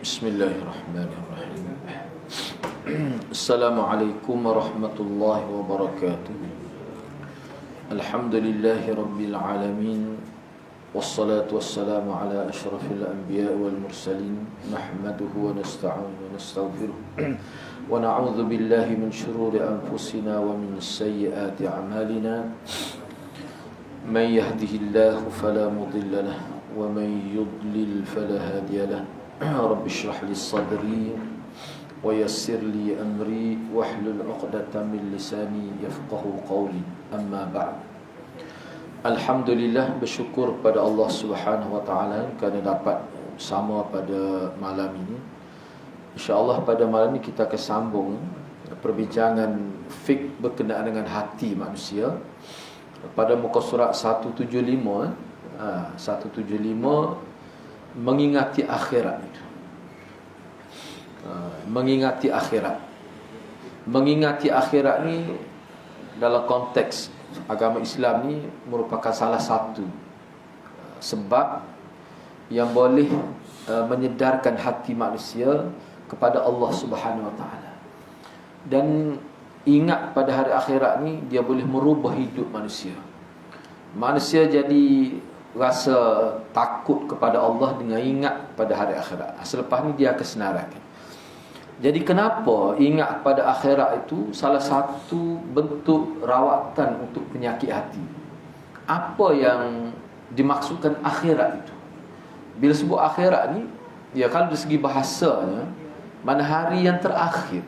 Bismillahirrahmanirrahim. Assalamualaikum warahmatullahi wabarakatuh. Alhamdulillahi rabbil alamin. Wassalatu wassalamu ala ashrafil anbiya wal mursalin. Nahmaduhu wa nasta'inu wa nastaghfiruh. Wa na'udzu billahi min shururi anfusina wa min sayyiati a'malina. Man yahdihillahu fala mudilla lahu wa man yudlil fala hadiya lahu. Rabbi shrah li sadri wa yassir li amri wahlul 'uqdatam min lisani yafqahu qawli. Amma ba'd. Alhamdulillah, bersyukur pada Allah Subhanahu wa taala kerana dapat bersama pada malam ini. Insya-Allah pada malam ini kita akan sambung perbincangan fiqh berkenaan dengan hati manusia pada muka surat 175. 175 mengingati akhirat itu. Mengingati akhirat. Mengingati akhirat ni dalam konteks agama Islam ni merupakan salah satu sebab yang boleh menyedarkan hati manusia kepada Allah Subhanahu wa taala. Dan ingat pada hari akhirat ni dia boleh merubah hidup manusia. Manusia jadi rasa takut kepada Allah dengan ingat pada hari akhirat. Selepas ni dia akan senaraikan. Jadi kenapa ingat pada akhirat itu salah satu bentuk rawatan untuk penyakit hati? Apa yang dimaksudkan akhirat itu? Bila sebut akhirat ni, ya kalau dari segi bahasanya, mana hari yang terakhir.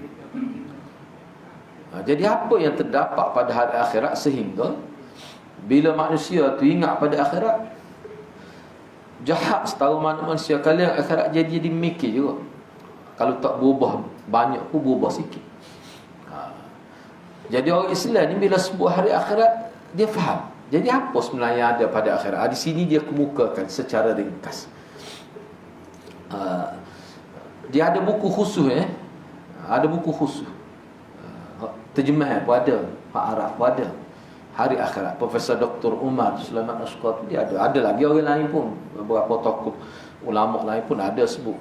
Jadi apa yang terdapat pada hari akhirat sehingga bila manusia tu ingat pada akhirat, jahat setahu mana manusia kalian akhirat jadi mikir juga. Kalau tak berubah banyak pun berubah sikit. Jadi orang Islam ni bila sebut hari akhirat dia faham. Jadi apa sebenarnya yang ada pada akhirat? Di sini dia kemukakan secara ringkas. Dia ada buku khusus ada buku khusus. Terjemahan pun ada, hak Arab pun ada. Hari akhirat. Profesor Dr. Umar Sulaiman Ashqar dia ada lagi orang lain pun, beberapa tokoh ulama lain pun ada sebut.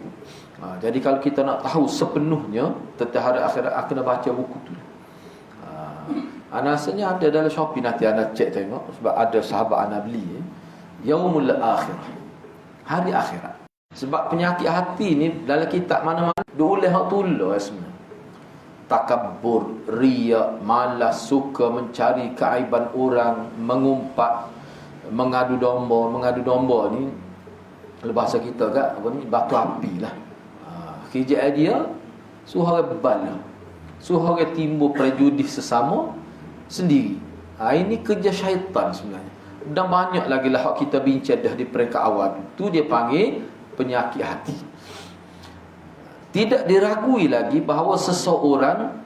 Jadi kalau kita nak tahu sepenuhnya tentang hari akhirat, kena baca buku tu. Rasanya ada dalam Shopee, nanti anda cek tengok, sebab ada sahabat anda beli Yaumul Akhirah, hari akhirat. Sebab penyakit hati ni dalam kitab mana-mana diulis hak tulah sebenarnya. Takabbur, riya, malas, suka mencari keaiban orang, mengumpat, mengadu domba ni kalau bahasa kita kat apa ni, batu api lah. Kerja dia suruh orang bala, suruh orang timbul prejudis sesama sendiri. Ini kerja syaitan sebenarnya. Dan banyak lagi lah hak kita bincang dah di peringkat awal. Tu dia panggil penyakit hati. Tidak diragui lagi bahawa seseorang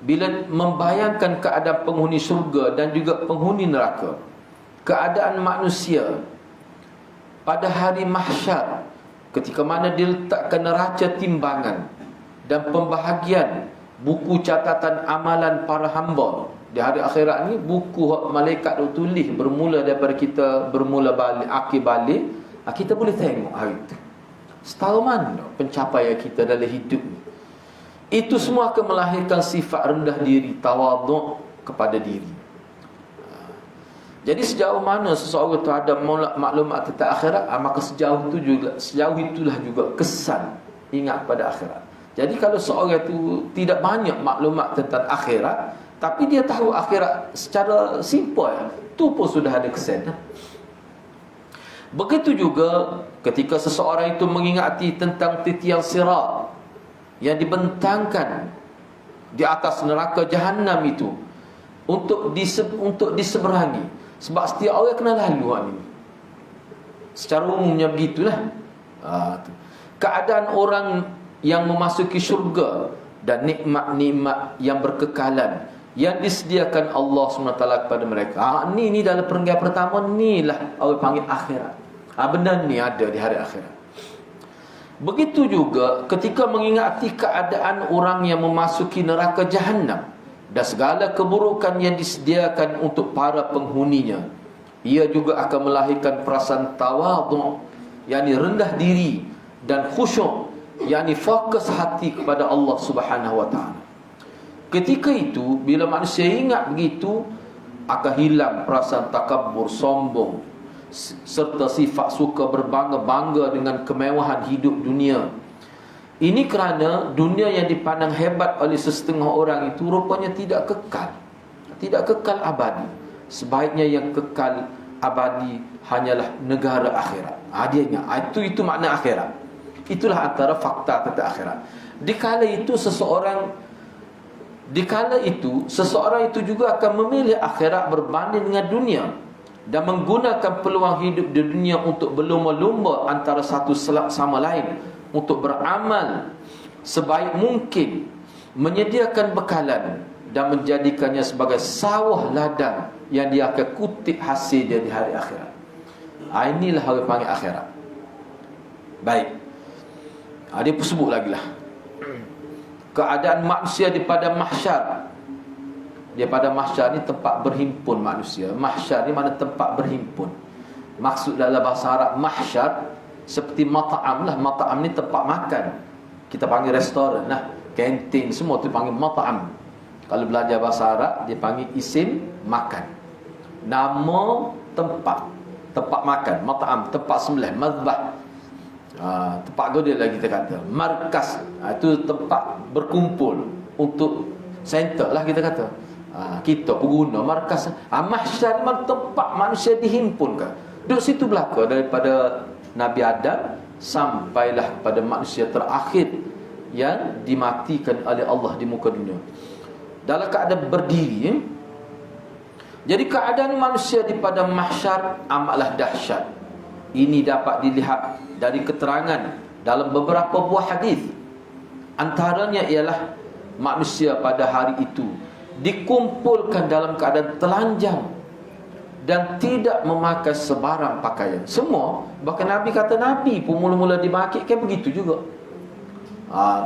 bila membayangkan keadaan penghuni syurga dan juga penghuni neraka, keadaan manusia pada hari mahsyar, ketika mana diletakkan neraca timbangan dan pembahagian buku catatan amalan para hamba di hari akhirat ni, buku malaikat tulis bermula daripada kita bermula balik, akhir balik, kita boleh tengok hari itu setahu mana pencapaian kita dalam hidup ni. Itu semua akan melahirkan sifat rendah diri, tawaduk kepada diri. Jadi sejauh mana seseorang itu ada maklumat tentang akhirat, maka sejauh itulah juga kesan ingat pada akhirat. Jadi kalau seorang itu tidak banyak maklumat tentang akhirat, tapi dia tahu akhirat secara simple, tu pun sudah ada kesan. Begitu juga ketika seseorang itu mengingati tentang titian sirat yang dibentangkan di atas neraka Jahannam itu untuk diseberangi. Sebab setiap orang kena lalu hal ini. Secara umumnya begitulah. Keadaan orang yang memasuki syurga dan nikmat-nikmat yang berkekalan yang disediakan Allah SWT kepada mereka. Ni dalam perenggan pertama, ni lah orang panggil akhirat. Benda ni ada di hari akhirat. Begitu juga ketika mengingati keadaan orang yang memasuki neraka Jahannam dan segala keburukan yang disediakan untuk para penghuninya, ia juga akan melahirkan perasaan tawadhu, yakni rendah diri dan khusyuk yakni fokus hati kepada Allah Subhanahu wa taala. Ketika itu bila manusia ingat begitu, akan hilang perasaan takabur, sombong, serta sifat suka berbangga-bangga dengan kemewahan hidup dunia. Ini kerana dunia yang dipandang hebat oleh sesetengah orang itu rupanya tidak kekal. Tidak kekal abadi. Sebaiknya yang kekal abadi hanyalah negara akhirat. Dia ingat, itu makna akhirat. Itulah antara fakta tentang akhirat. Dikala itu seseorang itu juga akan memilih akhirat berbanding dengan dunia, dan menggunakan peluang hidup di dunia untuk berlumba-lumba antara satu sama lain, untuk beramal sebaik mungkin, menyediakan bekalan dan menjadikannya sebagai sawah ladang yang dia akan kutip hasil dia di hari akhirat. Inilah orang panggil akhirat. Baik. Dia pun sebut lagi lah keadaan manusia di pada mahsyar. Dia pada mahsyar ni tempat berhimpun manusia. Mahsyar ni mana tempat berhimpun. Maksud dalam bahasa Arab mahsyar seperti mat'am lah. Mat'am ni tempat makan. Kita panggil restoran lah, kantin, semua tu panggil mat'am. Kalau belajar bahasa Arab, dia panggil isim makan. Nama tempat makan, mat'am, tempat sembelih, mazbah. Tempat godel lah kita kata. Markas, itu tempat berkumpul, untuk center lah kita kata. Kita pengguna markas. Mahsyar ni tempat manusia dihimpunkan. Duduk situ belaka daripada Nabi Adam sampailah pada manusia terakhir yang dimatikan oleh Allah di muka dunia, dalam keadaan berdiri. Jadi keadaan manusia di pada mahsyar amatlah dahsyat. Ini dapat dilihat dari keterangan dalam beberapa buah hadis. Antaranya ialah manusia pada hari itu dikumpulkan dalam keadaan telanjang dan tidak memakai sebarang pakaian. Semua, bahkan Nabi kata Nabi pun mula-mula dimaki kan begitu juga.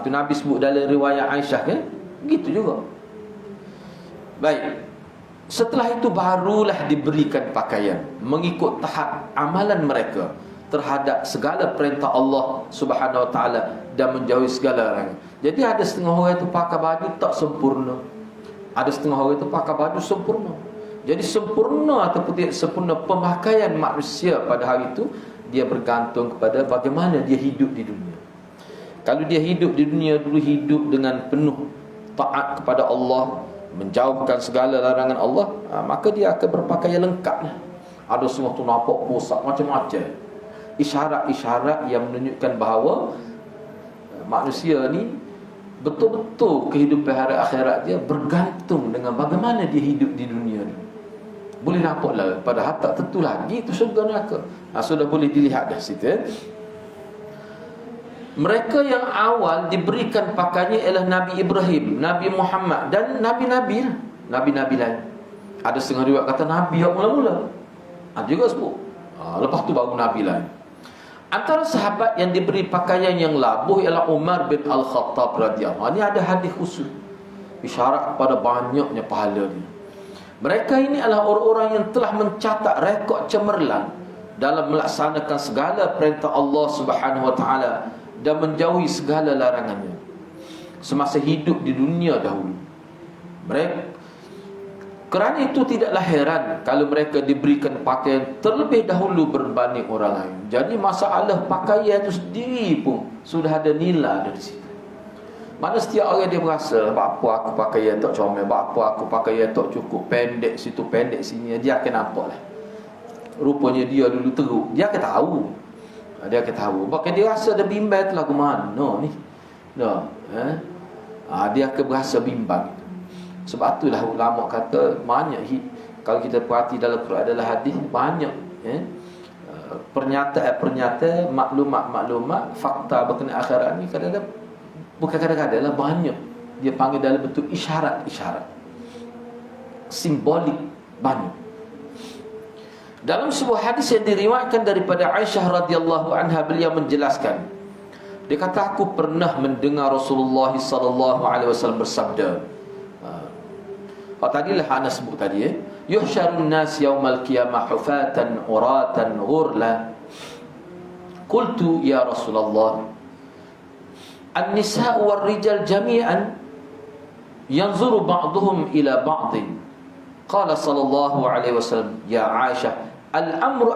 Tu Nabi sebut dalam riwayat Aisyah kan, begitu juga. Baik. Setelah itu barulah diberikan pakaian mengikut tahap amalan mereka terhadap segala perintah Allah Subhanahu wa taala dan menjauhi segala larangan. Jadi ada setengah orang itu pakai baju tak sempurna. Ada setengah orang itu pakai baju sempurna. Jadi sempurna ataupun tidak sempurna pemakaian manusia pada hari itu, dia bergantung kepada bagaimana dia hidup di dunia. Kalau dia hidup di dunia dulu hidup dengan penuh taat kepada Allah, menjauhkan segala larangan Allah, maka dia akan berpakaian lengkap lah. Ada semua tu nampak pusat macam-macam, isyarat-isyarat yang menunjukkan bahawa manusia ni betul-betul kehidupan hari akhirat dia bergantung dengan bagaimana dia hidup di dunia ni. Boleh nampak lah, padahal tak tentu lagi itu syurga neraka. Sudah boleh dilihat dah situ. Mereka yang awal diberikan pakaiannya ialah Nabi Ibrahim, Nabi Muhammad dan Nabi-Nabi lain. Ada setengah riwayat kata Nabi yang mula-mula, ada juga sebut lepas tu baru Nabi lain. Antara sahabat yang diberi pakaian yang labuh ialah Umar bin Al-Khattab radhiyallahu anhu. Ini ada hadis khusus isyarat kepada banyaknya pahala dia. Mereka ini adalah orang-orang yang telah mencatat rekod cemerlang dalam melaksanakan segala perintah Allah Subhanahu wa taala dan menjauhi segala larangannya semasa hidup di dunia dahulu. Kerana itu tidaklah heran kalau mereka diberikan pakaian terlebih dahulu berbanding orang lain. Jadi masalah pakaian itu sendiri pun sudah ada nilai dari situ. Mana setiap orang dia berasa, apa aku pakaian tak comel, apa aku pakaian tak cukup, pendek situ, pendek sini, dia akan nampak lah. Rupanya dia dulu teruk, dia akan tahu. Dia akan tahu. Bahkan dia rasa ada bimbang tu lagu mana ni. Dia akan berasa bimbang. Sebab itulah ulama kata banyak kalau kita perhati dalam Quran adalah hadis banyak pernyataan, maklumat, fakta berkenaan akhirat ni kadang-kadang bukan kadang-kadang lah, banyak dia panggil dalam bentuk isyarat simbolik, banyak. Dalam sebuah hadis yang diriwayatkan daripada Aisyah radhiyallahu anha, beliau menjelaskan, dia kata aku pernah mendengar Rasulullah sallallahu alaihi wasallam bersabda. Tadilah ana sebut tadi, yuhsyarun nas yaumal qiyamah hufatan uratan ghurla. Qultu ya Rasulullah, an-nisa' wal rijal jami'an yanzuru ba'dhum ila ba'din. Qala sallallahu alaihi wasallam, ya Aisyah, al-amru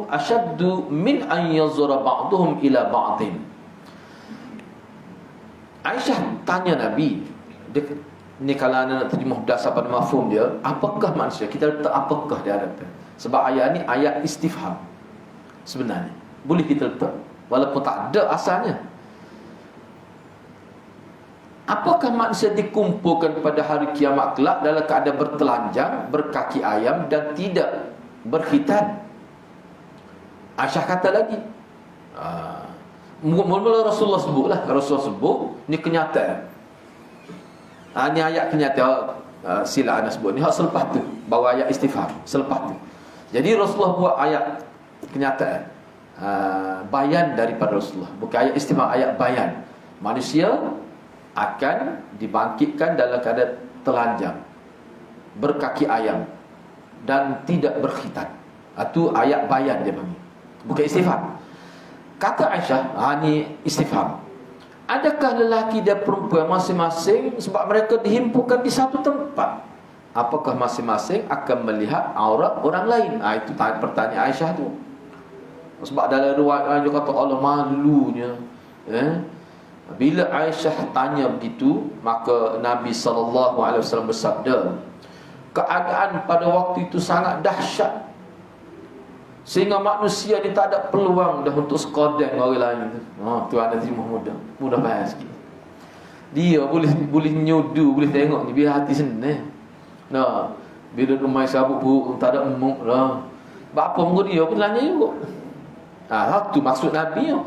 ashaddu min an yanzura ba'dhum ila ba'din. Aisyah tanya Nabi, ni kalau anda nak terjemah dasar pada mafhum dia, apakah manusia? Kita letak apakah di hadapan. Sebab ayat ni ayat istifham sebenarnya. Boleh kita letak walaupun tak ada asalnya. Apakah manusia dikumpulkan pada hari kiamat kelak dalam keadaan bertelanjang, berkaki ayam dan tidak berkhitan? Aisyah kata lagi, mula-mula Rasulullah sebutlah. Rasulullah sebut, ni kenyataan. Ni ayat kenyataan. Sila anda sebut ni hak selepas tu, bawa ayat istifham selepas tu. Jadi Rasulullah buat ayat kenyataan, bayan daripada Rasulullah, bukan ayat istifham, ayat bayan. Manusia akan dibangkitkan dalam keadaan telanjang, berkaki ayam dan tidak berkhitan. Itu ayat bayan dia panggil, bukan istifham. Kata Aisyah, ni istifham. Adakah lelaki dan perempuan masing-masing, sebab mereka dihimpunkan di satu tempat, apakah masing-masing akan melihat aurat orang lain? Itu pertanyaan Aisyah tu. Sebab dalam riwayat lain dia kata Allah malunya. Bila Aisyah tanya begitu, maka Nabi SAW bersabda, keadaan pada waktu itu sangat dahsyat, sehingga manusia ni tak ada peluang dah untuk sekodeng orang lain tu. Tu anda terima mudah faham sikit. Dia boleh nyudu, boleh tengok ni biar hati senang. Bila rumah sabuk buruk tak ada emuk lah. Bapa muka dia pun tanya juga. Tu maksud Nabi tu.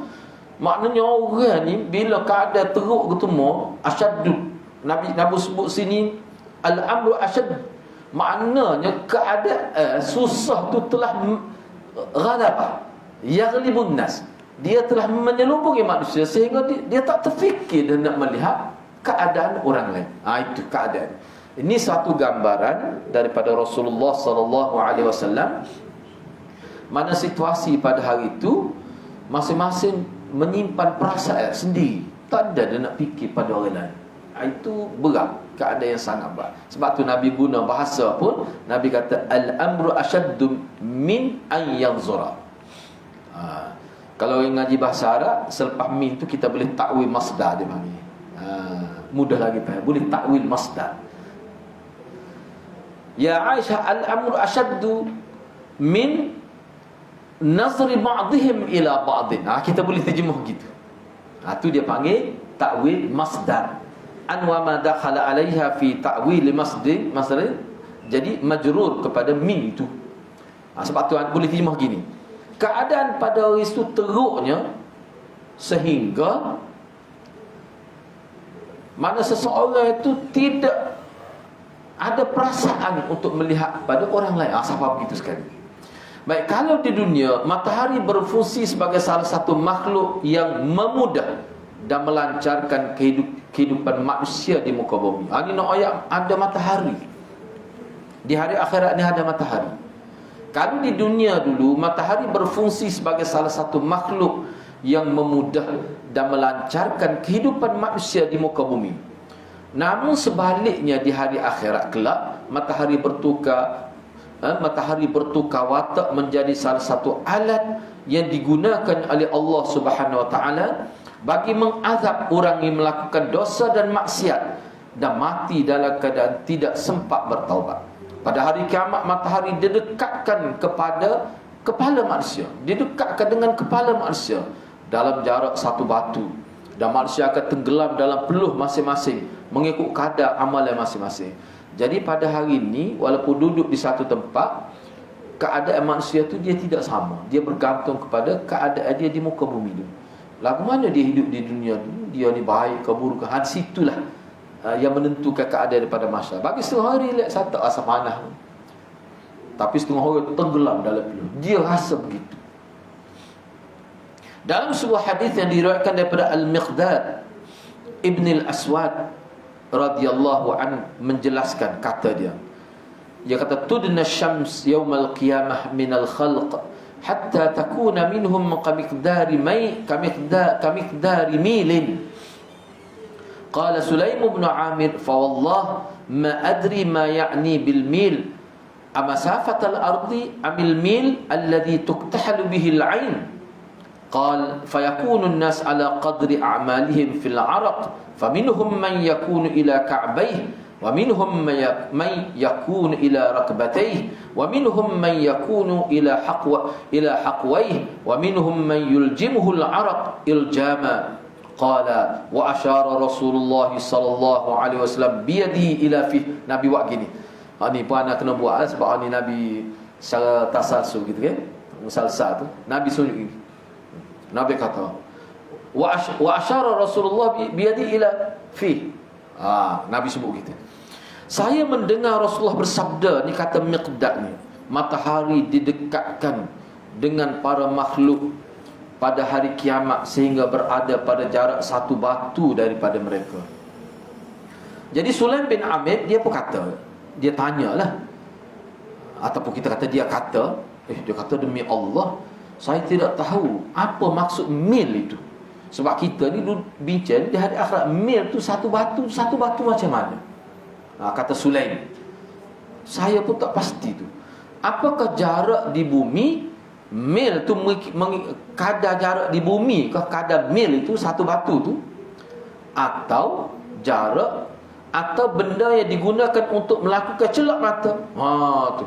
Maknanya orang ni bila keadaan teruk ketemu asyaddu. Nabi sebut sini al-amru asyad. Maknanya keadaan susah tu telah ghalabah, yaghlibun nas. Dia telah menyelubungi manusia sehingga dia tak terfikir dan nak melihat keadaan orang lain. Itu keadaan. Ini satu gambaran daripada Rasulullah sallallahu alaihi wasallam, mana situasi pada hari itu masing-masing menyimpan perasaan sendiri, tak ada dia nak fikir pada orang lain. Itu berat, keadaan yang sangat berat. Sebab tu Nabi guna bahasa pun, Nabi kata al-amru asyaddu min an yanzura. Kalau orang ngaji bahasa Arab, selepas min tu kita boleh takwil masdar dia panggil. Mudah lagi faham, boleh takwil masdar. Ya Aisyah, al-amru asyaddu min nazri ba'dihim ila ba'din. Kita boleh terjemah gitu. Tu dia panggil takwil masdar. An wa ma dakhala 'alaiha fi ta'wil masdar, jadi majrur kepada min itu. Sebab tu boleh terjemah gini. Keadaan pada hari itu teruknya sehingga mana seseorang itu tidak ada perasaan untuk melihat pada orang lain. Sampai begitu sekali. Baik, kalau di dunia matahari berfungsi sebagai salah satu makhluk yang memudah dan melancarkan kehidupan manusia di muka bumi. Ini nak ayat ada matahari. Di hari akhirat ni ada matahari. Kalau di dunia dulu matahari berfungsi sebagai salah satu makhluk yang memudah dan melancarkan kehidupan manusia di muka bumi. Namun sebaliknya di hari akhirat kelak matahari bertukar watak menjadi salah satu alat yang digunakan oleh Allah Subhanahu Wa Taala bagi mengazab orang yang melakukan dosa dan maksiat dan mati dalam keadaan tidak sempat bertaubat. Pada hari kiamat matahari didekatkan kepada kepala manusia, didekatkan dengan kepala manusia dalam jarak satu batu, dan manusia akan tenggelam dalam peluh masing-masing mengikut kadar amalan masing-masing. Jadi pada hari ini walaupun duduk di satu tempat, keadaan manusia tu dia tidak sama. Dia bergantung kepada keadaan dia di muka bumi tu. Lagu mana dia hidup di dunia tu, dia ni baik ke buruk ke, situlah yang menentukan keadaan daripada masyarakat. Bagi setengah hari relax, saya tak rasa panas, tapi setengah hari tenggelam dalam peluh. Dia rasa begitu. Dalam sebuah hadis yang diriwayatkan daripada Al-Miqdad Ibn Al-Aswad radhiyallahu an menjelaskan, kata dia kata tudna syams yaumal qiyamah minal khalq hatta takuna minhum kamiqdari milin. Qala Sulaim bin Amir, fa wallah ma adri ma ya'ni bil mil, amasafat al ardi amil mil alladhi tuktahalu bihi al ain. قال فيكون الناس على قدر أعمالهم في العرق فمنهم من يكون إلى كعبيه ومنهم من يكون إلى ركبتيه ومنهم من يكون إلى حقويه ومنهم من يلجمه العرق إلجاما. قال وأشار رسول الله صلى الله عليه وسلم بيده إلى فيه. Nabi buat gini. Ni pun anak kena buat sebab ni Nabi secara tasalsul gitu kan. Musalsal tu Nabi sunjuk gini. Nabi kata wa asyara Rasulullah biyadi ila fi. Nabi sebut gitu. Saya mendengar Rasulullah bersabda, ni kata Miqdad ni, matahari didekatkan dengan para makhluk pada hari kiamat sehingga berada pada jarak satu batu daripada mereka. Jadi Sulaim bin Amir dia pun kata, dia tanyalah, ataupun kita kata dia kata, dia kata demi Allah saya tidak tahu apa maksud mil itu. Sebab kita ni dulu bincang di hari akhirat, mil tu satu batu macam mana? Kata Sulaim, saya pun tak pasti tu. Apakah jarak di bumi, mil tu kadar jarak di bumi ke kadar mil itu satu batu tu, atau jarak atau benda yang digunakan untuk melakukan celak mata. Tu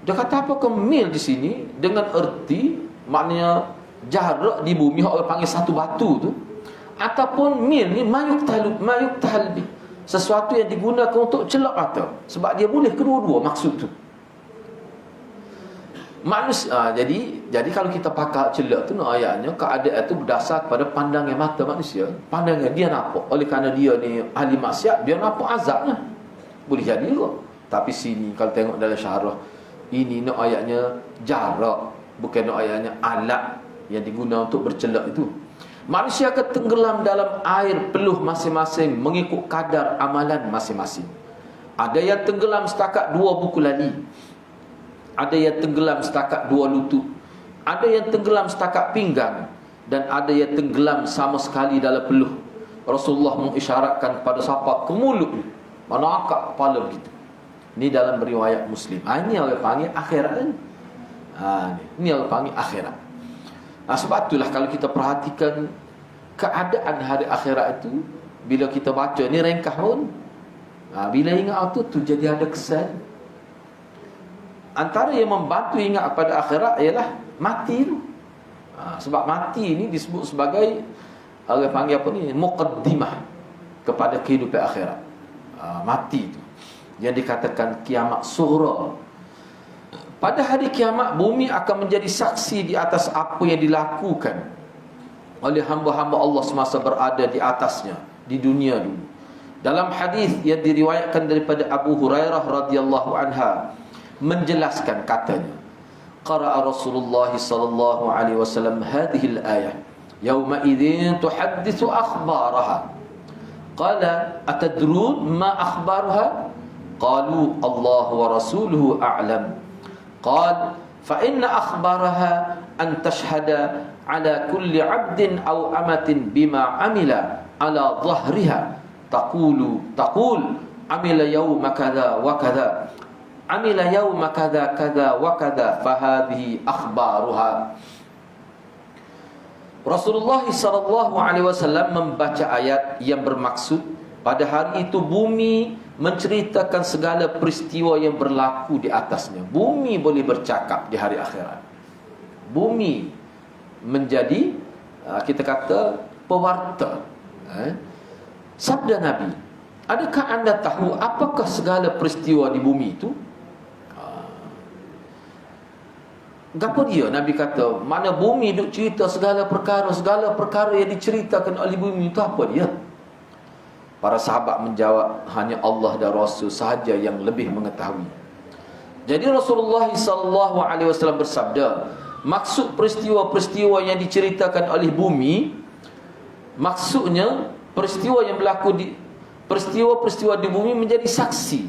dia kata apakah mil di sini dengan erti maknanya jarak di bumi orang panggil satu batu tu, ataupun mil ni mayuk tahalbi, sesuatu yang digunakan untuk celak mata. Sebab dia boleh kedua-dua maksud tu. Manusia jadi kalau kita pakai celak tu ayatnya keadaan tu berdasar kepada pandangan mata manusia. Pandangan dia nampak, oleh kerana dia ni ahli maksiat, dia nampak azabnya. Boleh jadi juga. Tapi sini kalau tengok dalam syarah, ini nak ayatnya jarak, bukan nak ayatnya alat yang digunakan untuk bercelak itu. Manusia akan tenggelam dalam air peluh masing-masing mengikut kadar amalan masing-masing. Ada yang tenggelam setakat 2 buku lali, ada yang tenggelam setakat 2 lutut, ada yang tenggelam setakat pinggang, dan ada yang tenggelam sama sekali dalam peluh. Rasulullah mengisyaratkan pada siapa ke mulut, mana akak kepala begitu. Ini dalam riwayat Muslim. Ini orang panggil akhirat kan? Ini orang panggil akhirat. Sebab itulah kalau kita perhatikan keadaan hari akhirat itu, bila kita baca ni ringkas pun, bila ingat tu jadi ada kesan. Antara yang membantu ingat pada akhirat ialah mati tu. Sebab mati ni disebut sebagai orang panggil apa ni, muqaddimah kepada kehidupan akhirat. Mati tu yang dikatakan kiamat sughra. Pada hari kiamat, bumi akan menjadi saksi di atas apa yang dilakukan oleh hamba-hamba Allah semasa berada di atasnya di dunia dulu. Dalam hadis yang diriwayatkan daripada Abu Hurairah radhiyallahu anha menjelaskan, katanya, qara'a Rasulullah sallallahu alaihi wasallam hadhihi al-ayah yauma idzin tuhadditsu akhbaraha. Qala atadrun ma akhbaruha? Qalu Allah wa rasuluhu a'lam. Qal fa inna akhbaraha an tashhada ala kulli 'abdin aw amatin bima amila ala dhahriha taqul amila yawma kadha wa kadha amila yawma kadha kadha wa kadha fa hadhihi akhbaruha. Rasulullah sallallahu alaihi wasallam membaca ayat yang bermaksud pada hari itu bumi menceritakan segala peristiwa yang berlaku di atasnya. Bumi boleh bercakap di hari akhirat. Bumi menjadi kita kata pewarta. Sabda Nabi, adakah anda tahu apakah segala peristiwa di bumi itu? Gapo dia? Nabi kata, mana bumi duk cerita segala perkara yang diceritakan oleh bumi itu apa dia? Para sahabat menjawab, hanya Allah dan Rasul sahaja yang lebih mengetahui. Jadi Rasulullah SAW bersabda, maksud peristiwa-peristiwa yang diceritakan oleh bumi, maksudnya peristiwa yang berlaku di peristiwa-peristiwa di bumi menjadi saksi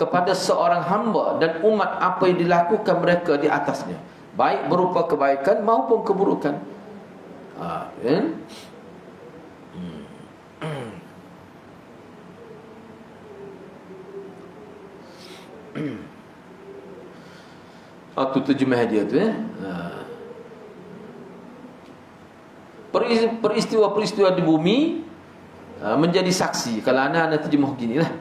kepada seorang hamba dan umat apa yang dilakukan mereka di atasnya. baik berupa kebaikan maupun keburukan. Kan? Tu terjemah dia tu peristiwa-peristiwa di bumi menjadi saksi. Kalau anak terjemah ginilah.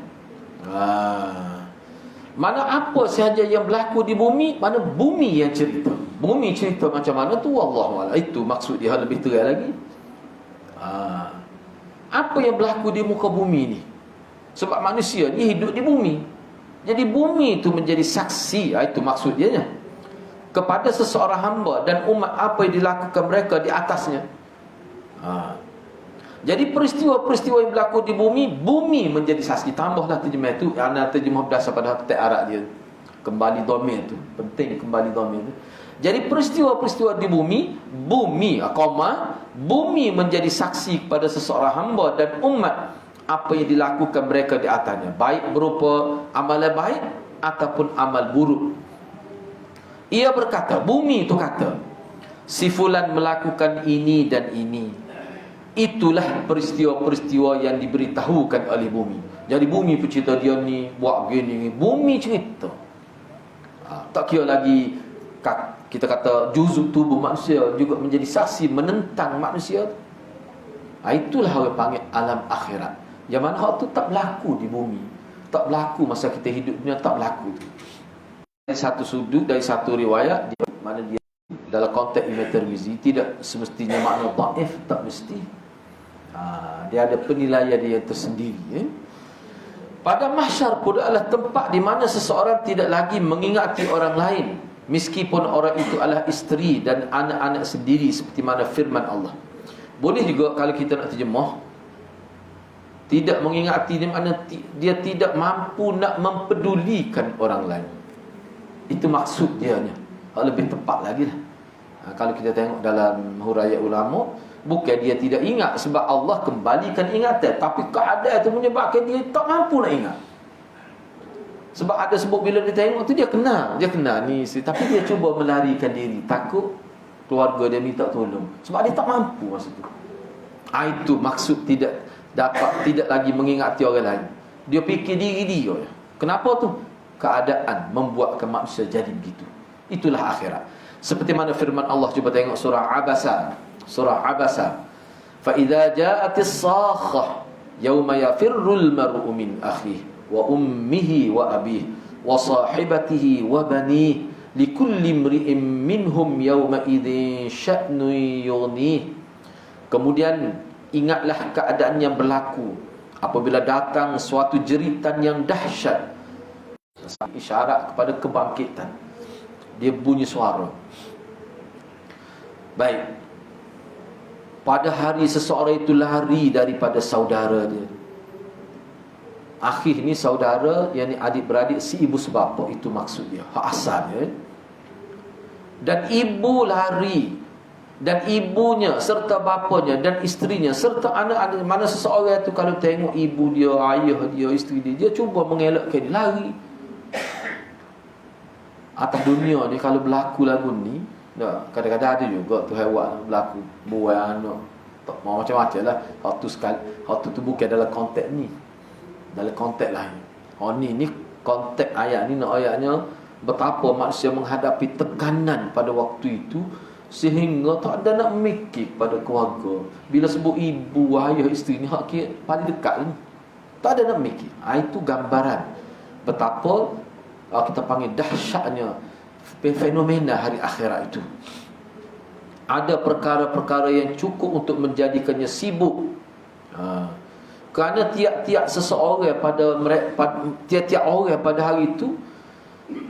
Mana apa sahaja yang berlaku di bumi, mana bumi yang cerita. Bumi cerita macam mana tu wallahualam. Itu maksud dia lebih terang lagi. Apa yang berlaku di muka bumi ni? Sebab manusia ni hidup di bumi. Jadi bumi itu menjadi saksi. Itu maksud dia kepada seseorang hamba dan umat apa yang dilakukan mereka di atasnya. Jadi peristiwa-peristiwa yang berlaku di bumi, bumi menjadi saksi. Tambahlah terjemah itu, ana terjemah berdasar pada hakikat Arab dia. Kembali dhamir tu, penting kembali dhamir tu. Jadi peristiwa-peristiwa di bumi, bumi menjadi saksi kepada seseorang hamba dan umat apa yang dilakukan mereka di atasnya, baik berupa amalan baik ataupun amal buruk. Ia berkata, bumi itu kata, si fulan melakukan ini dan ini. Itulah peristiwa-peristiwa yang diberitahukan oleh bumi. Jadi bumi pun cerita dia ni buat gini, bumi cerita. Tak kira lagi kita kata juzuk tubuh manusia juga menjadi saksi menentang manusia. Itulah orang panggil alam akhirat. Yang mana hal tu tak berlaku di bumi, tak berlaku masa kita hidup dunia, tak berlaku. Dari satu sudut, dari satu riwayat, mana dia dalam konteks Imam Tirmizi tidak semestinya makna dhaif, tak mesti. Dia ada penilaian dia tersendiri. Pada mahsyar pun adalah tempat di mana seseorang tidak lagi mengingati orang lain, meskipun orang itu adalah isteri dan anak-anak sendiri, seperti mana firman Allah. Boleh juga kalau kita nak terjemah, tidak mengingati di mana dia tidak mampu nak mempedulikan orang lain. Itu maksud dia nya. Lebih tepat lagi lah. Kalau kita tengok dalam huraian ulama, bukan dia tidak ingat sebab Allah kembalikan ingatan, tapi keadaan itu menyebabkan dia tak mampu nak ingat. Sebab ada sebut bila dia tengok tu dia kenal ni, tapi dia cuba melarikan diri, takut keluarga dia minta tolong sebab dia tak mampu masa tu. Itu maksud tidak lagi mengingati orang lain. Dia fikir diri dia. Kenapa tu? Keadaan membuatkan manusia jadi begitu. Itulah akhirat. Seperti mana firman Allah, cuba tengok surah Abasa. Fa idza ja'atis sakhah yauma yafirrul mar'u min akhihi wa ummihi wa abihi wa sahibatihi wa banihi likulli imri'in minhum yawma idzin sya'nu yughnih. Kemudian ingatlah keadaan yang berlaku apabila datang suatu jeritan yang dahsyat, isyarat kepada kebangkitan. Dia bunyi suara. Baik. Pada hari seseorang itu lari daripada saudara dia. Akhir ni saudara, yang ni adik-beradik si ibu sebapa, itu maksud dia, hak asalnya. Dan ibu lari, dan ibunya serta bapanya dan isterinya serta anak-anak. Mana seseorang itu kalau tengok ibu dia, ayah dia, isteri dia, dia cuba mengelakkan dia, lari. Atas dunia ni kalau berlaku lagu ni, kadang-kadang ada juga tu haiwan berlaku, buang anak, tak mau macam-macam lah. Hak tu bukan dalam konteks ni, dalam konteks lain. Ni konteks ayat ni, nak ayatnya betapa manusia menghadapi tekanan pada waktu itu, sehingga tak ada nak mikir pada keluarga. Bila sebut ibu, ayah, isteri ni hak paling dekat ni, tak ada nak mikir. Itu gambaran betapa kita panggil dahsyatnya fenomena hari akhirat itu. Ada perkara-perkara yang cukup untuk menjadikannya sibuk. Kerana tiap-tiap seseorang tiap-tiap orang pada hari itu,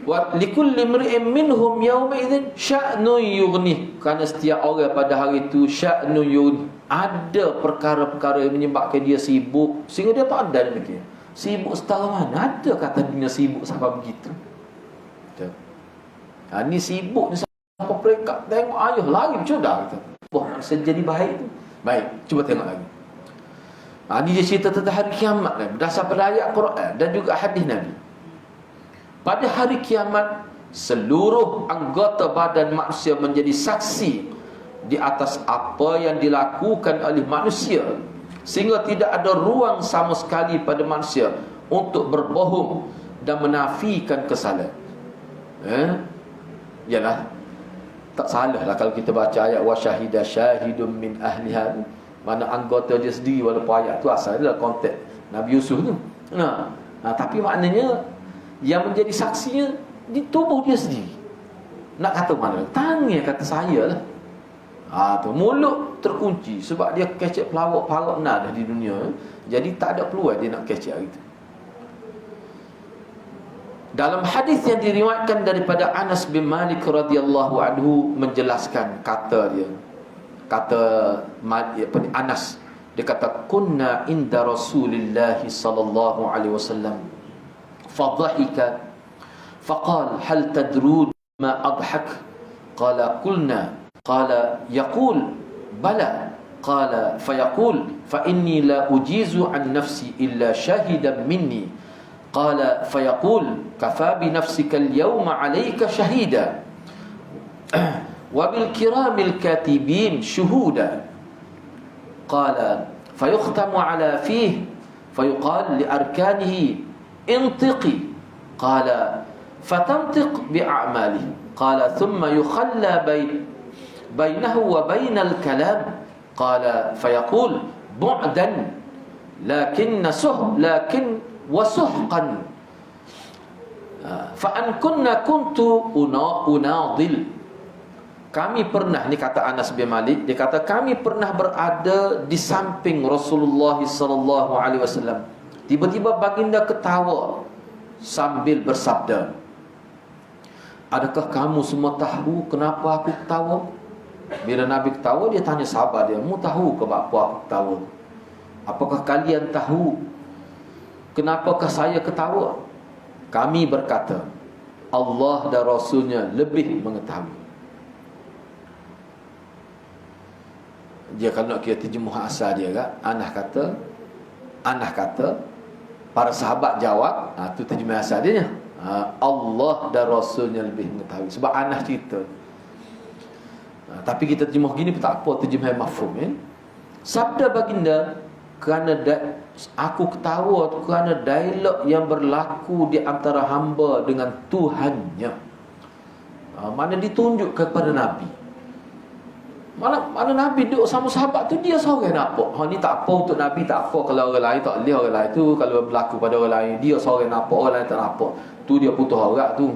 wa likulli imri'in minhum yawma idzin sya'nu yughnih. Kerana setiap orang pada hari itu sya'nu yughnih, ada perkara-perkara yang menyebabkan dia sibuk, sehingga dia tak ada lagi. Sibuk setara mana? Ada kata dunia sibuk sampai begitu. Ni sibuk ni sampai peringkat tengok ayah lari bercudar kata. Wah, jadi baik tu. Baik, cuba tengok lagi. Ni dia cerita tentang hari kiamat berdasar pada ayat Quran dan juga hadis Nabi. Pada hari kiamat, seluruh anggota badan manusia menjadi saksi di atas apa yang dilakukan oleh manusia, sehingga tidak ada ruang sama sekali pada manusia untuk berbohong dan menafikan kesalahan. Yalah, tak salah lah kalau kita baca ayat wa syahida syahidun min ahliha, mana anggota dia sendiri, walaupun ayat tu asal adalah konteks Nabi Yusuf tu. Tapi maknanya yang menjadi saksinya di tubuh dia sendiri. Nak kata mana? Tangan kata saya lah. Tu mulut terkunci sebab dia kecek pelawak-pelawak dah di dunia. Jadi tak ada peluang dia nak kecek gitu. Dalam hadis yang diriwayatkan daripada Anas bin Malik radhiyallahu anhu menjelaskan kata dia. Kata Anas, dia kata kunna inda Rasulillah sallallahu alaihi wasallam fadhahika faqala hal tadrun ma adhak qala qulna qala yaqul bala qala fayaqul fa inni la ujizu an nafsi illa shahidan minni qala fayaqul kafa bi nafsika al-yawma 'alayka shahida wa bil kiramil katibin shuhuda qala fayukhtamu 'ala fihi fayuqal li arkanihi intiqi qala fatantiq bi a'malihi qala thumma yukhalla bainahu wa bainal kalam qala fayaqul bu'dan lakin wasuhqan fa an kuntu unadil. Kami pernah, ni kata Anas bin Malik, dia kata kami pernah berada di samping Rasulullah sallallahu alaihi wasallam. Tiba-tiba baginda ketawa sambil bersabda, adakah kamu semua tahu kenapa aku ketawa? Bila Nabi ketawa, dia tanya sahabat dia, mu tahu ke apa aku ketawa? Apakah kalian tahu kenapakah saya ketawa? Kami berkata, Allah dan Rasulnya lebih mengetahui. Dia kalau nak kira terjemah asal dia kan, Anas kata, para sahabat jawab, tu terjemah asal dia. Allah dan Rasulnya lebih mengetahui. Sebab Anas cerita. Tapi kita terjemah gini pun tak apa, terjemah mafhum Sabda baginda, kerana aku ketawa kerana dialog yang berlaku di antara hamba dengan Tuhannya. Mana ditunjuk kepada Nabi. Mana Nabi duduk sama sahabat tu, dia seorang nampak. Ni tak apa untuk Nabi, tak apa kalau orang lain tak boleh, orang lain tu kalau berlaku pada orang lain, dia seorang nampak, orang lain tak nampak. Tu dia putus harap tu.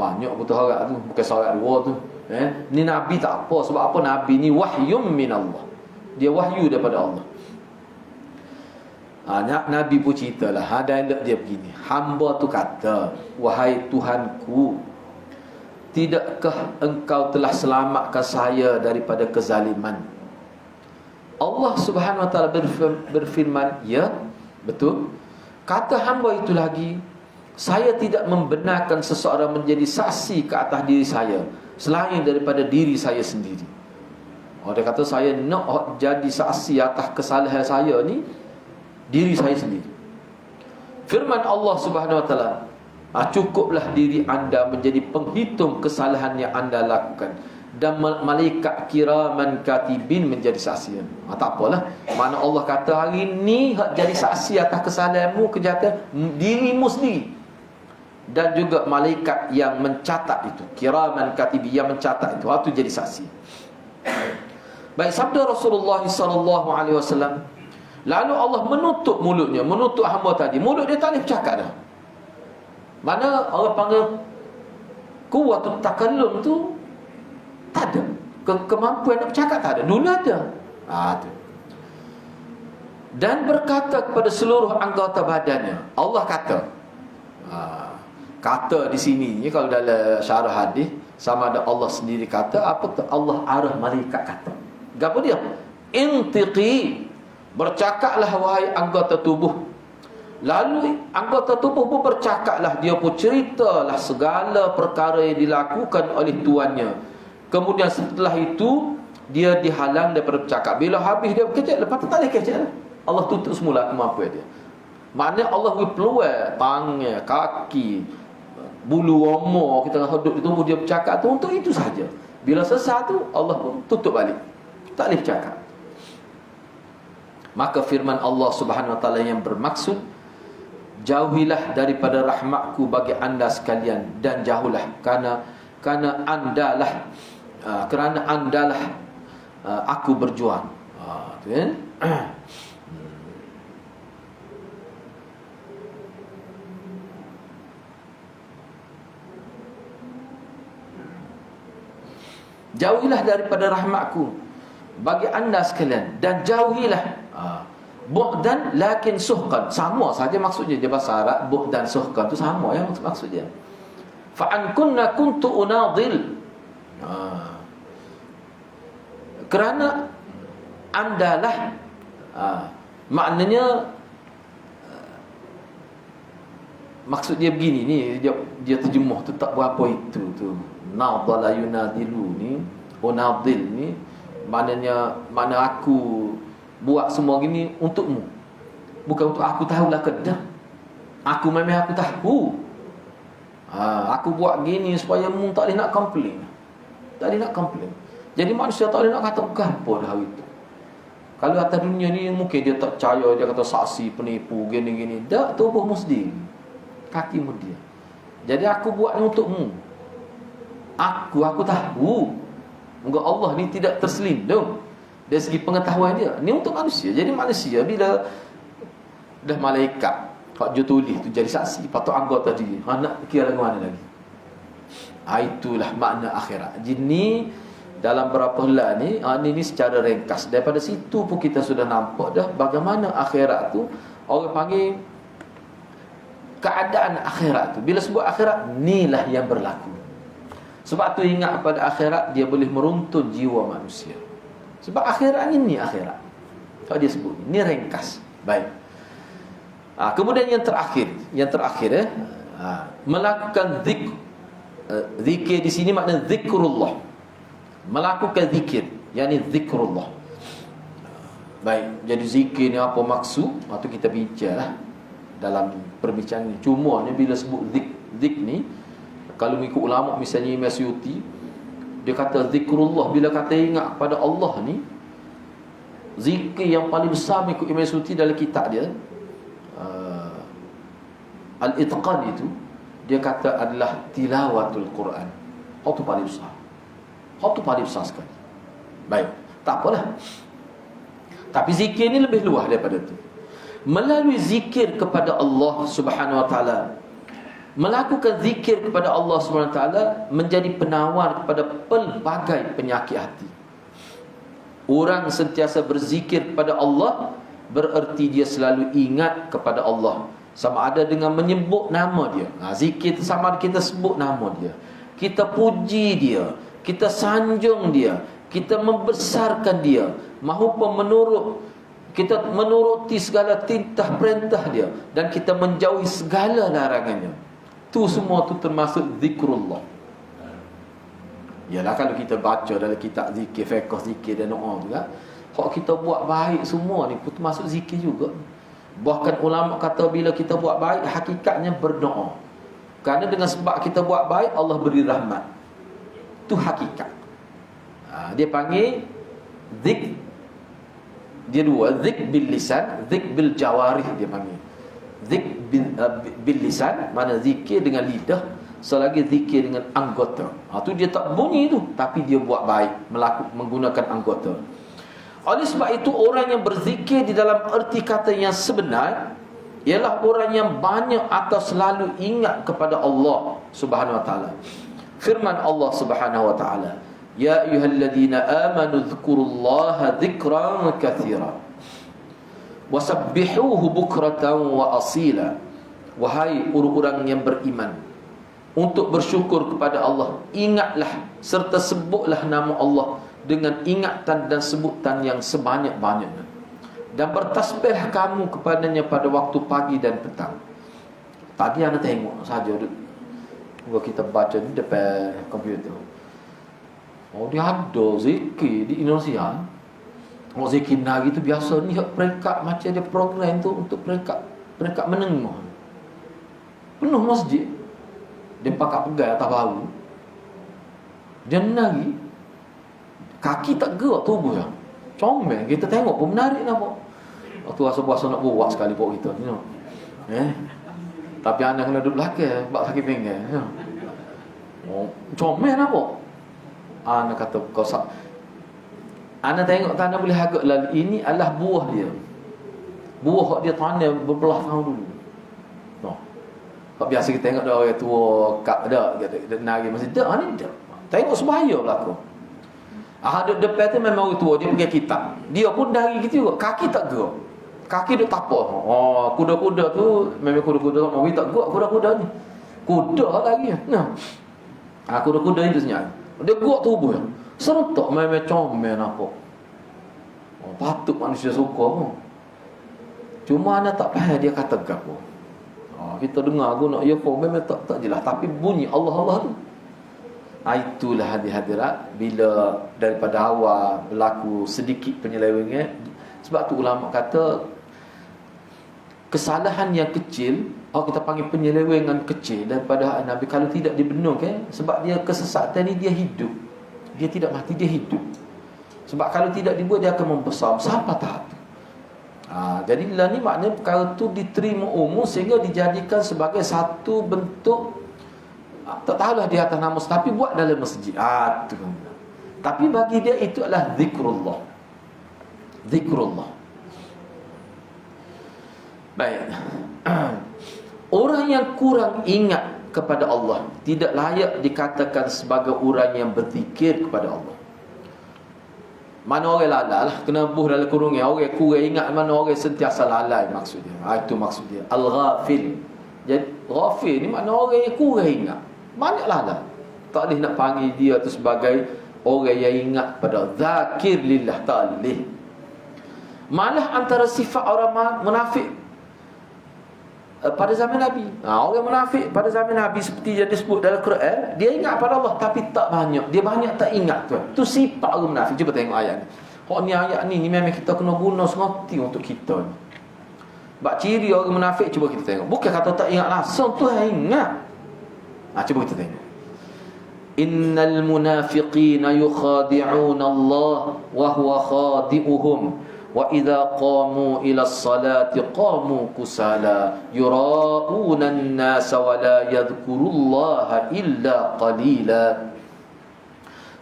Banyak putus harap tu, bukan seorang dua tu. Ni Nabi tak apa, sebab apa? Nabi ni wahyum min Allah. Dia wahyu daripada Allah. Nabi pun ceritalah, dialog dia begini. Hamba tu kata, wahai Tuhanku, tidakkah engkau telah selamatkan saya daripada kezaliman? Allah Subhanahu wa taala berfirman, ya, betul. Kata hamba itu lagi, saya tidak membenarkan seseorang menjadi saksi ke atas diri saya selain daripada diri saya sendiri. Dia kata saya nak jadi saksi atas kesalahan saya ni diri saya sendiri. Firman Allah Subhanahu wa taala, cukuplah diri anda menjadi penghitung kesalahan yang anda lakukan, dan malaikat kiraman katibin menjadi saksi. Tak apalah, mana Allah kata hari ni jadi saksi atas kesalahanmu, kejahatan dirimu sendiri, dan juga malaikat yang mencatat itu, kiraman katibin yang mencatat itu jadi saksi. Baik, sabda Rasulullah sallallahu alaihi wasallam. Lalu Allah menutup mulutnya, menutup hamba tadi. Mulut dia tak boleh bercakap dah. Mana orang panggil kuwatut takallum tu tak ada. Kemampuan nak bercakap tak ada. Dulu ada. Tu. Dan berkata kepada seluruh anggota badannya. Allah kata. Kata di sini ni kalau dalam syarah hadis, sama ada Allah sendiri kata, apa tu Allah arah malaikat kata. Gapo dia? Intiqi, bercakaplah wahai anggota tubuh. Lalu anggota tubuh pun bercakaplah, dia pun ceritalah segala perkara yang dilakukan oleh tuannya. Kemudian setelah itu dia dihalang daripada bercakap. Bila habis dia berkecek, lepas tu tak boleh kecek lah. Allah tutup semula kemampuan dia. Maknanya Allah beri peluang tangan, kaki, bulu roma kita duduk di tubuh dia bercakap tu untuk itu saja. Bila selesai tu Allah pun tutup balik, tak boleh bercakap. Maka firman Allah Subhanahu Wa Taala yang bermaksud, jauhilah daripada rahmatku bagi anda sekalian, dan jauhlah kerana andalah aku berjuang. Tu kan. Jauhilah daripada rahmatku bagi anda sekalian, dan jauhilah bu'dan lakin suhqan. Sama saja maksudnya, dia bahasa Arab bu'dan suhqan tu sama yang maksudnya. Fa an kunna kuntu unadil, kerana andalah, maknanya maksud dia begini ni, dia terjemah tu tak berapa itu tu. Nadala yunadilu ni, unadil ni maknanya aku buat semua gini untukmu, bukan untuk aku tahulah kedah. Aku memang aku tahu. Aku buat gini supaya mu tak boleh nak komplain. Tak boleh nak komplain. Jadi manusia tak boleh nak kata apa dah itu. Kalau atas dunia ni mungkin dia tak percaya, dia kata saksi, penipu, gini-gini. Tak, tubuhmu sendiri, kakimu dia. Jadi aku buat ni untukmu. Aku tahu. Moga Allah ni tidak terselindung dari segi pengetahuan dia. Ni untuk manusia. Jadi manusia bila dah malaikat hak dia tulis tu jadi saksi, patut anggota diri. Nak kira lagu mana lagi? Itulah makna akhirat. Jadi ni dalam berapa helai ni, ni secara ringkas. Daripada situ pun kita sudah nampak dah bagaimana akhirat tu. Orang panggil keadaan akhirat tu. Bila sebut akhirat, inilah yang berlaku. Sebab tu ingat pada akhirat, dia boleh meruntun jiwa manusia. Sebab akhirat ni akhirat. Kalau dia sebut ni ringkas. Baik. Kemudian yang terakhir, melakukan zikir di sini makna zikrullah. Melakukan zikir, yakni zikrullah. Baik, jadi zikir ni apa maksud? Itu kita bincanglah dalam perbincangan ni. Cumanya bila sebut zik ni, kalau mengikut ulama misalnya Imam Suyuti, dia kata zikrullah, bila kata ingat pada Allah ni, zikir yang paling besar mengikut Imam Suyuti dalam kitab dia Al-Itqan itu, dia kata adalah tilawatul Quran. Itu paling besar. Itu paling besar sekali. Baik, tak apalah. Tapi zikir ni lebih luas daripada itu. Melalui zikir kepada Allah Subhanahu Wa Taala, melakukan zikir kepada Allah Subhanahu Wa Taala menjadi penawar kepada pelbagai penyakit hati. Orang sentiasa berzikir kepada Allah bererti dia selalu ingat kepada Allah, sama ada dengan menyebut nama dia. Zikir itu sama ada kita sebut nama dia, kita puji dia, kita sanjung dia, kita membesarkan dia, mahupun kita menuruti segala tintah perintah dia, dan kita menjauhi segala larangannya. Tu semua tu termasuk zikrullah. Yalah, kalau kita baca dalam kitab zikir, fiqh zikir dan doa tu kan, kalau kita buat baik semua ni pun termasuk zikir juga. Bahkan ulama kata bila kita buat baik, hakikatnya berdoa. Kerana dengan sebab kita buat baik, Allah beri rahmat. Tu hakikat. Dia panggil zik. Dia dua, zik bil lisan, zik bil jawarih dia panggil. Zik bil lisan, mana zikir dengan lidah, selagi zikir dengan anggota. Tu dia tak bunyi tu, tapi dia buat baik, menggunakan anggota. Oleh sebab itu, orang yang berzikir di dalam erti kata yang sebenar ialah orang yang banyak atau selalu ingat kepada Allah Subhanahu Wa Taala. Firman Allah Subhanahu Wa Taala, ya ayyuhalladzina amanu dzkurullaha dzikran katsira wasabbihuhu bukratan wa asila. Wahai orang-orang yang beriman, untuk bersyukur kepada Allah, ingatlah serta sebutlah nama Allah dengan ingatan dan sebutan yang sebanyak-banyaknya, dan bertasbih kamu kepadanya pada waktu pagi dan petang. Tadi anda tengok saja kalau kita baca di depan komputer, dia ada zikir di Indonesia. Zikir nari itu biasa ni peringkat macam dia program tu untuk peringkat menengah. Penuh masjid. Dia pakai pegang atas bahu. Dia nari. Kaki tak gerak tubuh dia. Comel. Kita tengok pun menarik nampak. Waktu rasa-rasa nak buat sekali pun kita. Tapi anak kena duduk belakang. Bak sakit pinggan. Comel nampak. Anak kata kau sak. Anak tengok tanah boleh agak lalu. Ini adalah buah dia. Buah dia tanam berbelah tahun dulu. Tak biasa kita tengok dah orang tua kak dah nari masih dah ni dah. Tengok sebahaya berlaku. Ada depan tu memang orang tua dia pegang kitab. Dia pun dari gitu juga. Kaki tak gerak. Kaki dia tapak. Kuda-kuda tu memang kuda-kuda mau tak gerak kuda-kuda ni. Kuda lagi. Nah. Kuda-kuda itu senyap. Dia gerak tubuh. Serentak memang comel nampak. Patut manusia suka pun. Cuma anak tak faham dia kata gapo. Kita dengar guna earphone memang tak jelas, tapi bunyi Allah tu. Itulah hadirat bila daripada awal berlaku sedikit penyelewengan. Sebab tu ulama kata kesalahan yang kecil kita panggil penyelewengan kecil daripada Nabi kalau tidak dibenarkan, sebab dia kesesatan ni dia hidup. Dia tidak mati, dia hidup. Sebab kalau tidak dibuat dia akan membesar. Siapa tahu. Jadi lah ni maknanya perkara tu diterima umum sehingga dijadikan sebagai satu bentuk tak tahulah di atas nama tapi buat dalam masjid. Tu. Tapi bagi dia itu adalah zikrullah. Zikrullah. Baik. Orang yang kurang ingat kepada Allah tidak layak dikatakan sebagai orang yang berzikir kepada Allah. Mana orang lalai lah, kena buh dalam kurungnya. Orang kurang ingat, mana orang sentiasa lalai maksudnya. Itu maksud dia. Al-ghafil. Jadi ghafil ni makna orang yang kurang ingat. Banyak lalai. Tak boleh nak panggil dia tu sebagai orang yang ingat pada zakir lillah ta'ala. Malah antara sifat orang munafik pada zaman Nabi. Orang munafik pada zaman Nabi seperti yang disebut dalam Quran, dia ingat pada Allah tapi tak banyak. Dia banyak tak ingat tu. Tu sifat orang munafik. Cuba tengok ayat ni. Ni ayat ni memang kita kena guna sengerti untuk kita ni. Bak ciri orang munafik cuba kita tengok. Bukan kata tak ingat langsung tu ingat. Cuba kita tengok. Innal munafiqina yukhadi'una Allah wa huwa khadi'uhum. Wa idza qamu ila as-salati qamu kusala yura'una an-nasa wa la yadhkurullaha illa qalila.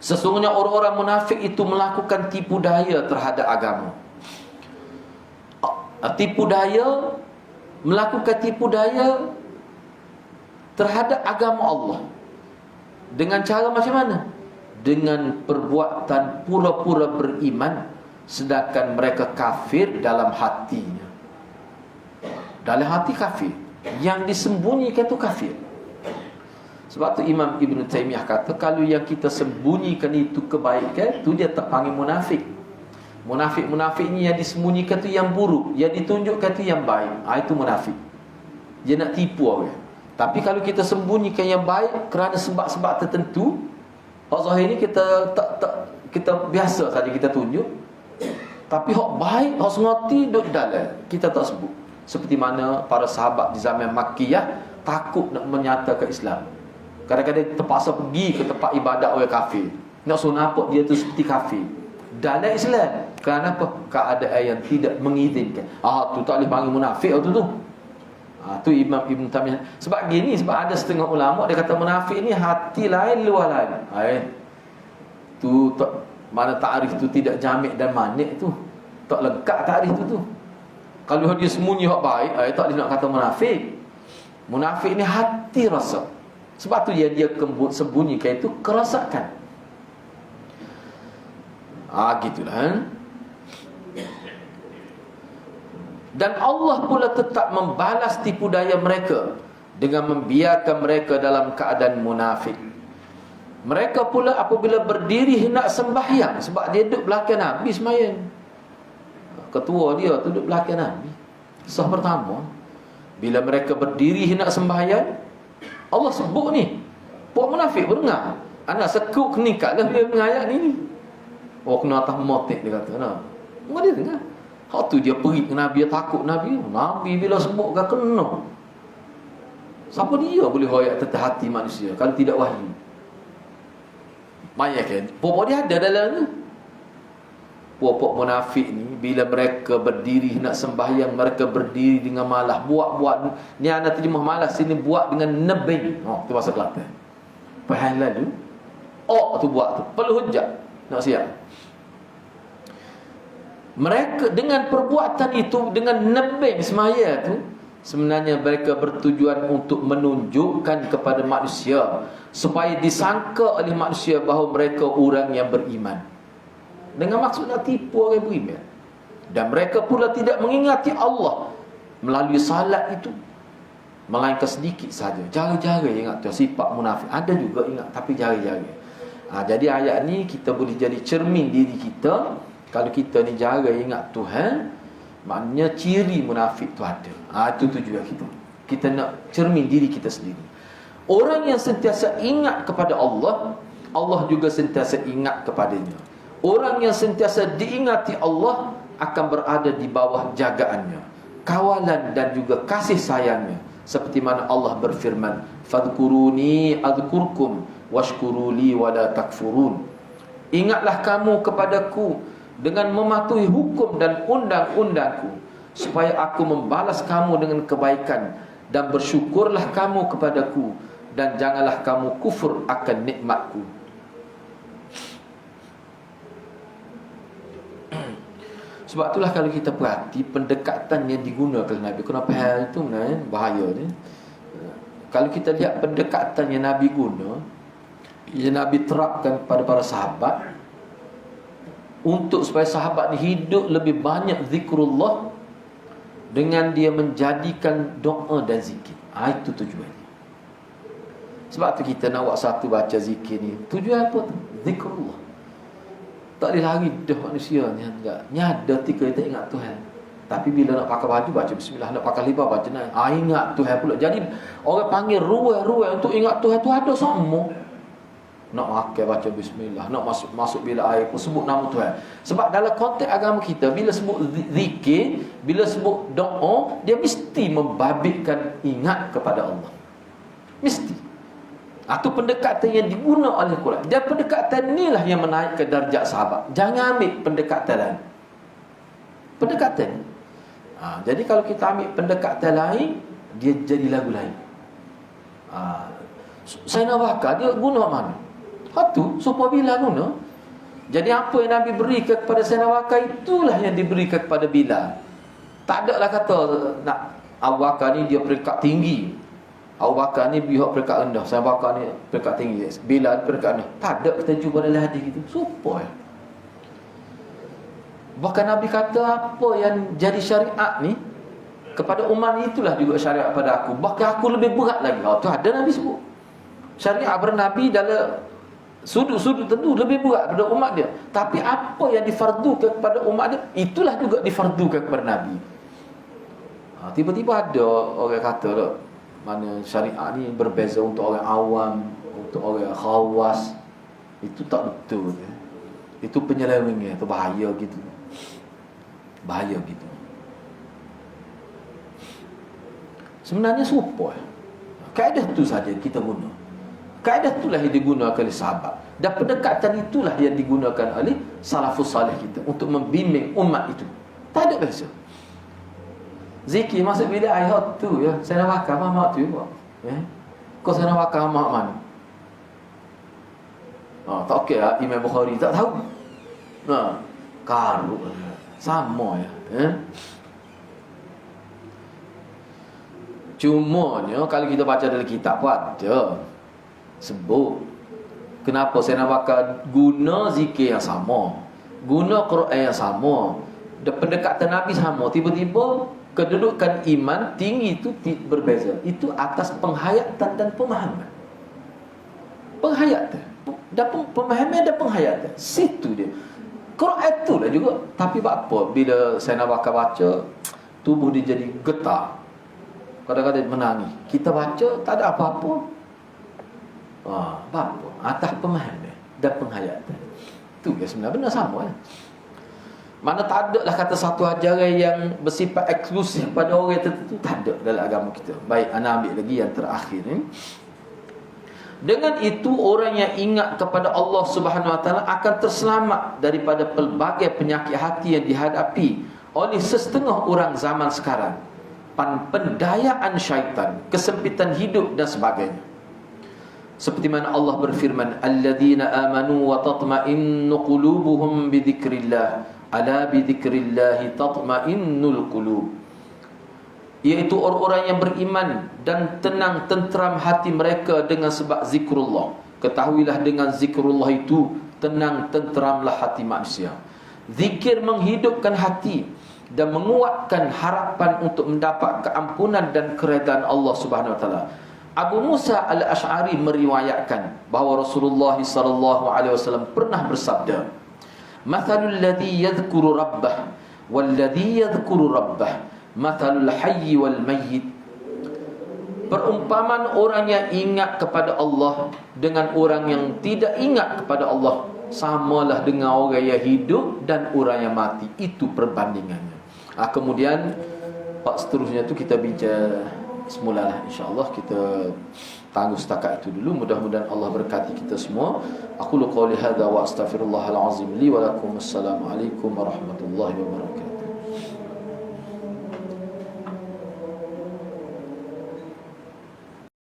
Sesungguhnya orang-orang munafik itu melakukan tipu daya terhadap agama. Melakukan tipu daya terhadap agama Allah. Dengan cara macam mana? Dengan perbuatan pura-pura beriman sedangkan mereka kafir dalam hatinya. Dalam hati kafir, yang disembunyikan itu kafir. Sebab tu Imam Ibn Taymiyah kata kalau yang kita sembunyikan itu kebaikan, tu dia tak panggil munafik. Munafik ni yang disembunyikan tu yang buruk, yang ditunjukkan tu yang baik. Itu munafik. Dia nak tipu orang. Tapi kalau kita sembunyikan yang baik kerana sebab-sebab tertentu, zahir ni kita kita biasa saja kita tunjuk. Tapi hak baik, hak sengerti duduk dalam kita tak sebut. Seperti mana para sahabat di zaman Makkiyah takut nak menyatakan Islam. Kadang-kadang terpaksa pergi ke tempat ibadat orang kafir. Nak suruh nampak dia tu seperti kafir dalam Islam. Kerana apa? Keadaan yang tidak mengizinkan. Tu tak boleh panggil munafik tu. Tu Imam Ibn Taymiyah. Sebab gini, sebab ada setengah ulama dia kata munafik ni hati lain luar lain. Tu tak, mana takrif tu tidak jamik dan manik tu. Tak lengkap takrif tu. Kalau dia sembunyi hak baik, tak boleh nak kata munafik. Munafik ni hati rasa. Sebab tu dia sembunyikan itu kerasakan. Gitulah. Dan Allah pula tetap membalas tipu daya mereka dengan membiarkan mereka dalam keadaan munafik. Mereka pula apabila berdiri hendak sembahyang, sebab dia duduk belakang Nabi sembahyang. Ketua dia tu duduk belakang Nabi. Sah pertama, bila mereka berdiri hendak sembahyang, Allah sebut ni, puak munafik berdengar. Anak sekuk kenikat lah dia dengar ayat ni. Kena atas motik dia kata. Enggak dia dengar. Hak tu dia pergi ke Nabi, dia takut Nabi. Nabi bila sebut kan kena. Siapa dia boleh royak tentang hati manusia kalau tidak wahyu? Maya kan? Pokok dia ada dalamnya. Pokok munafik ni, bila mereka berdiri nak sembahyang, mereka berdiri dengan malas. Buat ni anak terjemah malas sini, buat dengan nebeng. Tu bahasa Kelantan. Faham lalu? Tu buat tu. Perlu hujah. Nak siap. Mereka dengan perbuatan itu, dengan nebeng semaya tu, sebenarnya mereka bertujuan untuk menunjukkan kepada manusia supaya disangka oleh manusia bahawa mereka orang yang beriman, dengan maksud nak tipu orang beriman. Dan mereka pula tidak mengingati Allah melalui salat itu, melainkan sedikit saja. Jaga-jaga ingat tu. Sifat munafik ada juga ingat, tapi jaga-jaga. Jadi ayat ni kita boleh jadi cermin diri kita. Kalau kita ni jaga ingat Tuhan, maknanya ciri munafik tu ada. Itu tujuan kita. Kita nak cermin diri kita sendiri. Orang yang sentiasa ingat kepada Allah, Allah juga sentiasa ingat kepadanya. Orang yang sentiasa diingati Allah akan berada di bawah jagaannya, kawalan dan juga kasih sayangnya. Seperti mana Allah berfirman, fadhkuruni adhkurkum washkuruli wala takfurun. Ingatlah kamu kepadaku dengan mematuhi hukum dan undang-undangku, supaya aku membalas kamu dengan kebaikan, dan bersyukurlah kamu kepadaku, dan janganlah kamu kufur akan nikmatku. Sebab itulah kalau kita perhati pendekatan yang digunakan oleh Nabi. Kenapa hal itu sebenarnya bahaya ni? Kalau kita lihat pendekatan yang Nabi guna, yang Nabi terapkan kepada para sahabat, untuk supaya sahabat ni hidup lebih banyak zikrullah, dengan dia menjadikan doa dan zikir. Itu tujuannya. Sebab tu kita nak buat satu baca zikir ni, tujuan apa tu? Zikrullah. Tak boleh lari dah manusia ni. Ni ada ketika kita ingat Tuhan, tapi bila nak pakai baju baca bismillah, nak pakai libah baca ingat Tuhan pula. Jadi orang panggil ruai-ruai untuk ingat Tuhan tu ada semua. Nak pakai baca bismillah, nak masuk bila air pun sebut nama Tuhan. Sebab dalam konteks agama kita, bila sebut zikir, bila sebut doa, dia mesti membabitkan ingat kepada Allah. Mesti. Itu pendekatan yang digunakan oleh Quran. Dan pendekatan inilah yang menaikkan darjat sahabat. Jangan ambil pendekatan lain. Pendekatan. Jadi kalau kita ambil pendekatan lain, dia jadi lagu lain. Sayyidina Bakar dia guna mana? Satu, supaya bila guna. Jadi apa yang Nabi berikan kepada Sayyidina Bakar, itulah yang diberikan kepada Bilal. Tak ada lah kata nak Abu Bakar ni dia peringkat tinggi, Abu Bakar ni pihak peringkat rendah, Sayyidina Bakar ni peringkat tinggi, Bilal peringkat rendah. Tak ada kita jumpa dalam hadis gitu. Supaya bahkan Nabi kata apa yang jadi syariat ni kepada umat ni, itulah juga syariat pada aku. Bahkan aku lebih berat lagi. Tu ada Nabi sebut. Syariat bernabi dalam sudut-sudut tentu lebih berat pada umat dia. Tapi apa yang difardukan kepada umat dia, itulah juga difardukan kepada Nabi. Tiba-tiba ada orang kata tak, mana syariat ni berbeza untuk orang awam, untuk orang khawas. Itu tak betul. Itu penyelewengan, itu bahaya gitu. Bahaya gitu. Sebenarnya serupa. Kaedah tu saja kita guna. Kaedah itulah yang digunakan oleh sahabat. Dan pendekatan itulah yang digunakan oleh salafus salih kita untuk membimbing umat itu. Tak ada beza. Zikir masuk bila ayat tu ya. Saya nak wakar mak tu ya. Kau saya nak wakar mak mana? Tak okey lah Imam Bukhari tak tahu. Karu sama ya. Cumanya kalau kita baca dalam kitab pun ada sebut kenapa saya nak bakal guna zikir yang sama, guna Quran yang sama, dan pendekatan Nabi sama. Tiba-tiba kedudukan iman tinggi itu berbeza. Itu atas penghayatan dan pemahaman. Penghayatan dan pemahaman dan penghayatan. Situ dia. Quran tu lah juga. Tapi apa? Bila saya nak baca, tubuh dia jadi getar. Kadang-kadang menangis. Kita baca tak ada apa-apa. Apa? Atas pemahaman dan penghayatan. Itu ya sebenarnya benar sama. Mana tak ada lah kata satu ajaran yang bersifat eksklusif pada orang tertentu, tak ada dalam agama kita. Baik, ana ambil lagi yang terakhir ni. Dengan itu orang yang ingat kepada Allah Subhanahu Wa Taala akan terselamat daripada pelbagai penyakit hati yang dihadapi oleh setengah orang zaman sekarang. Pendayaan syaitan, kesempitan hidup dan sebagainya. Seperti mana Allah berfirman, alladzina amanu wa tatma'innu qulubuhum bi dzikrillah, ala bi dzikrillah tatma'innul qulub. Iaitu orang-orang yang beriman dan tenang tenteram hati mereka dengan sebab zikrullah. Ketahuilah dengan zikrullah itu tenang tenteramlah hati manusia. Zikir menghidupkan hati dan menguatkan harapan untuk mendapat keampunan dan keredaan Allah Subhanahu Wa Taala. Abu Musa al-Ash'ari meriwayatkan bahawa Rasulullah sallallahu alaihi wasallam pernah bersabda, "Mathalul ladzi yadhkuru rabbah wal ladzi yadhkuru rabbah, mathalul hayy wal mayyit." Perumpamaan orang yang ingat kepada Allah dengan orang yang tidak ingat kepada Allah samalah dengan orang yang hidup dan orang yang mati. Itu perbandingannya. Kemudian part seterusnya tu kita bincang semula lah, insyaAllah kita tangguh setakat itu dulu. Mudah-mudahan Allah berkati kita semua. Aku lu qawli hadha wa astaghfirullahal azim li wa lakum. Assalamualaikum warahmatullahi wabarakatuh.